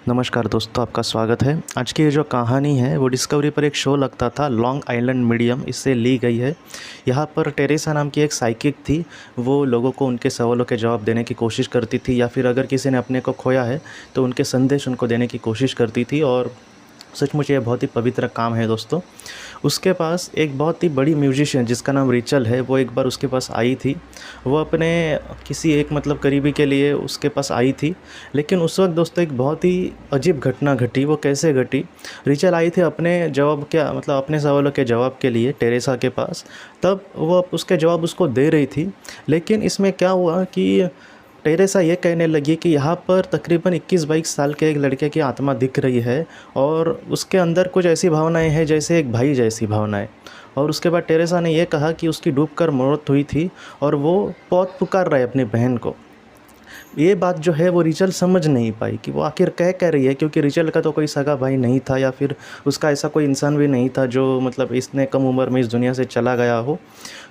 नमस्कार दोस्तों, आपका स्वागत है। आज की ये जो कहानी है वो डिस्कवरी पर एक शो लगता था, लॉन्ग आइलैंड मीडियम, इससे ली गई है। यहाँ पर टेरेसा नाम की एक साइकिक थी। वो लोगों को उनके सवालों के जवाब देने की कोशिश करती थी, या फिर अगर किसी ने अपने को खोया है तो उनके संदेश उनको देने की कोशिश करती थी। और सचमुच ये बहुत ही पवित्र काम है दोस्तों। उसके पास एक बहुत ही बड़ी म्यूजिशियन जिसका नाम रिचल है, वो एक बार उसके पास आई थी। वो अपने किसी एक करीबी के लिए उसके पास आई थी। लेकिन उस वक्त दोस्तों एक बहुत ही अजीब घटना घटी। वो कैसे घटी? रिचल आई थी अपने जवाब क्या अपने सवालों के जवाब के लिए टेरेसा के पास। तब वो उसके जवाब उसको दे रही थी। लेकिन इसमें क्या हुआ कि टेरेसा ये कहने लगी कि यहाँ पर तकरीबन 21-22 साल के एक लड़के की आत्मा दिख रही है, और उसके अंदर कुछ ऐसी भावनाएं हैं जैसे एक भाई जैसी भावनाएं। और उसके बाद टेरेसा ने यह कहा कि उसकी डूबकर मौत हुई थी और वो बहुत पुकार रहा है अपनी बहन को। ये बात जो है वो रिचल समझ नहीं पाई कि वो आखिर कह रही है, क्योंकि रिचल का तो कोई सगा भाई नहीं था, या फिर उसका ऐसा कोई इंसान भी नहीं था जो इसने कम उम्र में इस दुनिया से चला गया हो।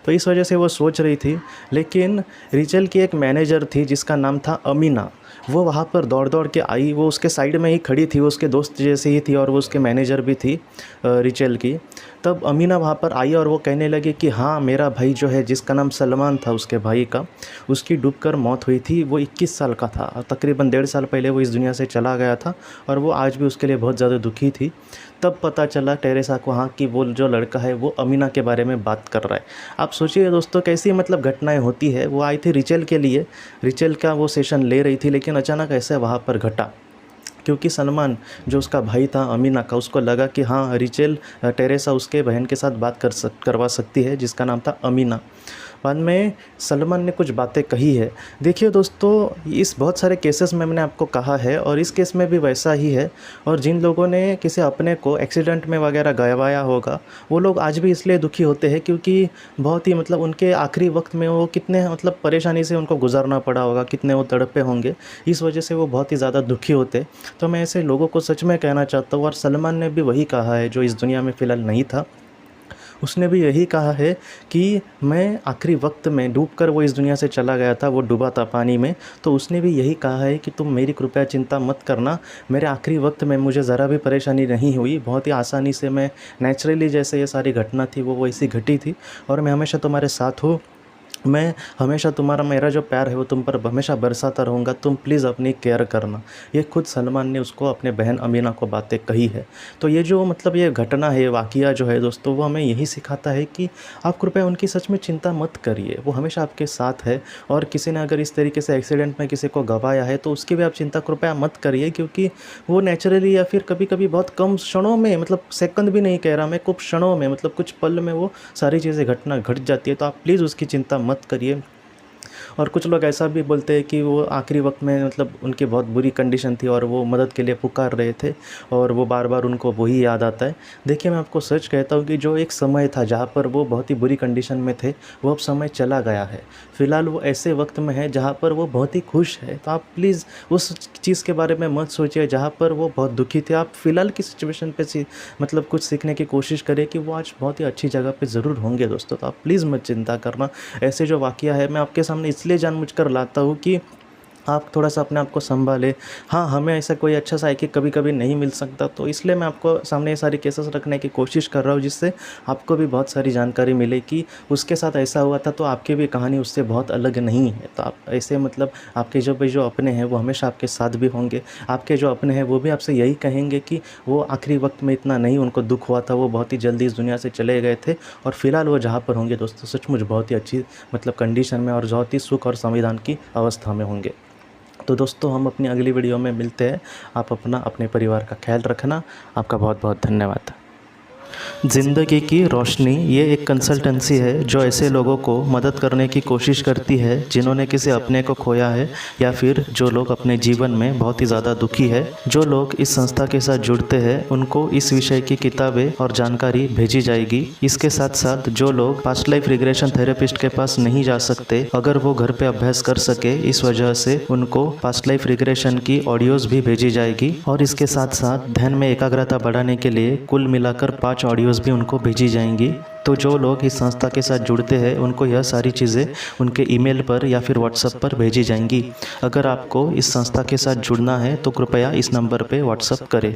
तो इस वजह से वो सोच रही थी। लेकिन रिचल की एक मैनेजर थी जिसका नाम था अमीना। वो वहाँ पर दौड़ दौड़ के आई। वो उसके साइड में ही खड़ी थी, वो उसके दोस्त जैसे ही थी और वो उसके मैनेजर भी थी रिचल की। तब अमीना वहाँ पर आई और वो कहने लगी कि हाँ, मेरा भाई जो है, जिसका नाम सलमान था उसके भाई का, उसकी डूबकर मौत हुई थी। वो 21 साल का था और तकरीबन 1.5 साल पहले वो इस दुनिया से चला गया था, और वो आज भी उसके लिए बहुत ज़्यादा दुखी थी। तब पता चला टेरेसा को हाँ कि वो जो लड़का है वो अमीना के बारे में बात कर रहा है। आप सोचिए दोस्तों कैसी घटनाएं होती है। वो आई थी रिचल के लिए, रिचल का वो सेशन ले रही थी, लेकिन अचानक ऐसे वहाँ पर घटा क्योंकि सलमान जो उसका भाई था अमीना का, उसको लगा कि हाँ रिचल टेरेसा उसके बहन के साथ बात करवा सकती है जिसका नाम था अमीना। बाद में सलमान ने कुछ बातें कही है। देखिए दोस्तों, इस बहुत सारे केसेस में मैंने आपको कहा है, और इस केस में भी वैसा ही है। और जिन लोगों ने किसी अपने को एक्सीडेंट में वगैरह गंवाया होगा, वो लोग आज भी इसलिए दुखी होते हैं क्योंकि बहुत ही उनके आखिरी वक्त में वो कितने परेशानी से उनको गुजरना पड़ा होगा, कितने वो तड़पे होंगे। इस वजह से वो बहुत ही ज़्यादा दुखी होते। तो मैं ऐसे लोगों को सच में कहना चाहता हूँ, और सलमान ने भी वही कहा है जो इस दुनिया में फ़िलहाल नहीं था। उसने भी यही कहा है कि मैं आखिरी वक्त में डूबकर वो इस दुनिया से चला गया था, वो डूबा था पानी में। तो उसने भी यही कहा है कि तुम मेरी कृपया चिंता मत करना, मेरे आखिरी वक्त में मुझे ज़रा भी परेशानी नहीं हुई। बहुत ही आसानी से मैं नेचुरली जैसे ये सारी घटना थी वो वैसी घटी थी, और मैं हमेशा तुम्हारे साथ हूँ। मैं हमेशा मेरा जो प्यार है वो तुम पर हमेशा बरसाता रहूँगा। तुम प्लीज़ अपनी केयर करना। ये खुद सलमान ने उसको अपने बहन अमीना को बातें कही है। तो ये जो ये घटना है, वाक़या जो है दोस्तों, वो हमें यही सिखाता है कि आप कृपया उनकी सच में चिंता मत करिए। वो हमेशा आपके साथ है। और किसी ने अगर इस तरीके से एक्सीडेंट में किसी को गंवाया है तो उसकी भी आप चिंता कृपया मत करिए, क्योंकि वो नेचुरली या फिर कभी कभी बहुत कम क्षणों में, सेकंड भी नहीं कह रहा मैं, कुछ क्षणों में, कुछ पल में वो सारी चीज़ें घटना घट जाती है। तो आप प्लीज़ उसकी चिंता मत करिए। और कुछ लोग ऐसा भी बोलते हैं कि वो आखिरी वक्त में उनकी बहुत बुरी कंडीशन थी और वो मदद के लिए पुकार रहे थे, और वो बार बार उनको वही याद आता है। देखिए, मैं आपको सच कहता हूँ कि जो एक समय था जहाँ पर वो बहुत ही बुरी कंडीशन में थे, वो अब समय चला गया है। फ़िलहाल वो ऐसे वक्त में है जहाँ पर वो बहुत ही खुश है। तो आप प्लीज़ उस चीज़ के बारे में मत सोचिए जहाँ पर वो बहुत दुखी थे। आप फ़िलहाल की सिचुएशन पे कुछ सीखने की कोशिश करें कि वो आज बहुत ही अच्छी जगह पे ज़रूर होंगे दोस्तों। तो आप प्लीज़ मत चिंता करना। ऐसे जो वाक़या है मैं आपके सामने इसलिए जानबूझकर लाता हूँ कि आप थोड़ा सा अपने आप को संभालें। हाँ, हमें ऐसा कोई अच्छा साइकिल कभी कभी नहीं मिल सकता, तो इसलिए मैं आपको सामने ये सारी केसेस रखने की कोशिश कर रहा हूँ, जिससे आपको भी बहुत सारी जानकारी मिले कि उसके साथ ऐसा हुआ था, तो आपकी भी कहानी उससे बहुत अलग नहीं है। तो आप ऐसे आपके जो अपने हैं वो हमेशा आपके साथ भी होंगे। आपके जो अपने हैं वो भी आपसे यही कहेंगे कि वो आखिरी वक्त में इतना नहीं उनको दुख हुआ था, वो बहुत ही जल्दी इस दुनिया से चले गए थे, और फिलहाल वो जहाँ पर होंगे दोस्तों सचमुच बहुत ही अच्छी कंडीशन में और बहुत ही सुख और संविधान की अवस्था में होंगे। तो दोस्तों, हम अपनी अगली वीडियो में मिलते हैं। आप अपने परिवार का ख्याल रखना। आपका बहुत बहुत धन्यवाद। ज़िंदगी की रोशनी ये एक कंसल्टेंसी है जो ऐसे लोगों को मदद करने की कोशिश करती है जिन्होंने किसी अपने को खोया है, या फिर जो लोग अपने जीवन में बहुत ही ज़्यादा दुखी है। जो लोग इस संस्था के साथ जुड़ते हैं उनको इस विषय की किताबें और जानकारी भेजी जाएगी। इसके साथ साथ जो लोग पास्ट लाइफ रिग्रेशन थेरेपिस्ट के पास नहीं जा सकते, अगर वो घर पे अभ्यास कर सके, इस वजह से उनको पास्ट लाइफ रिग्रेशन की ऑडियोज़ भी भेजी जाएगी। और इसके साथ साथ ध्यान में एकाग्रता बढ़ाने के लिए कुल मिलाकर 5 5 ऑडियोज़ भी उनको भेजी जाएंगी। तो जो लोग इस संस्था के साथ जुड़ते हैं उनको यह सारी चीज़ें उनके ईमेल पर या फिर व्हाट्सएप पर भेजी जाएंगी। अगर आपको इस संस्था के साथ जुड़ना है तो कृपया इस नंबर पे व्हाट्सएप करें।